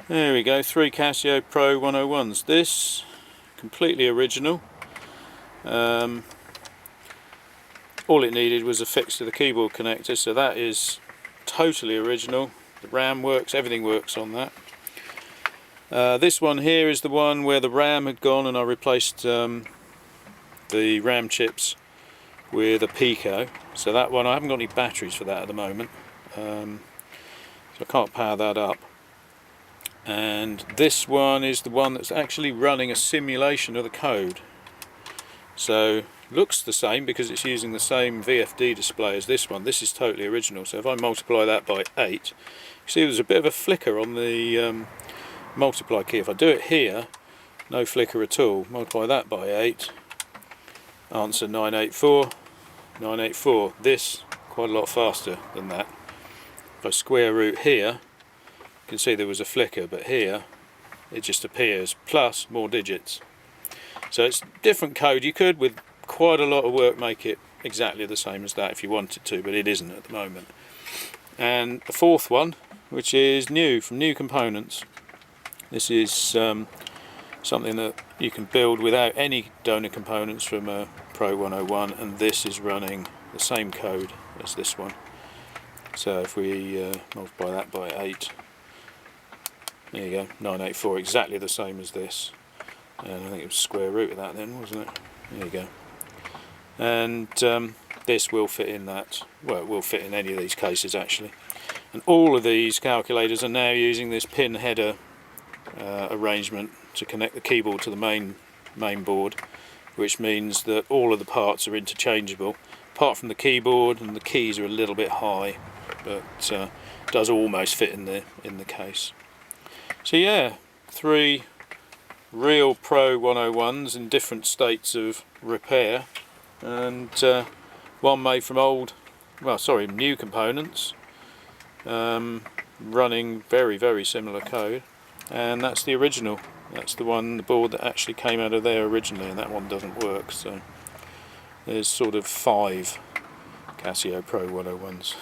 There we go, 3 Casio PRO-101s. This, completely original. All it needed was a fix to the keyboard connector, so that is totally original. The RAM works, everything works on that. This one here is the one where the RAM had gone, and I replaced the RAM chips with a Pico. So that one, I haven't got any batteries for that at the moment, so I can't power that up. And this one is the one that's actually running a simulation of the code. So looks the same because it's using the same VFD display as this one. This is totally original. So if I multiply that by 8, you see there's a bit of a flicker on the multiply key. If I do it here, no flicker at all. Multiply that by 8, answer 984, 984. This quite a lot faster than that. If I square root here, you can see there was a flicker, but here it just appears, plus more digits. So it's different code. You could, with quite a lot of work, make it exactly the same as that if you wanted to, but it isn't at the moment. And the fourth one, which is new, from New Components. This is something that you can build without any donor components from a PRO-101, and this is running the same code as this one. So if we multiply that by 8, there you go, 984, exactly the same as this. And I think it was square root of that then, wasn't it? There you go. And this will fit in that, well, it will fit in any of these cases actually. And all of these calculators are now using this pin header arrangement to connect the keyboard to the main board, which means that all of the parts are interchangeable, apart from the keyboard, and the keys are a little bit high, but does almost fit in the case. So yeah, 3 real PRO-101s in different states of repair, and one made from new components, running very similar code, and that's the original. That's the board that actually came out of there originally, and that one doesn't work. So there's sort of 5 Casio PRO-101s.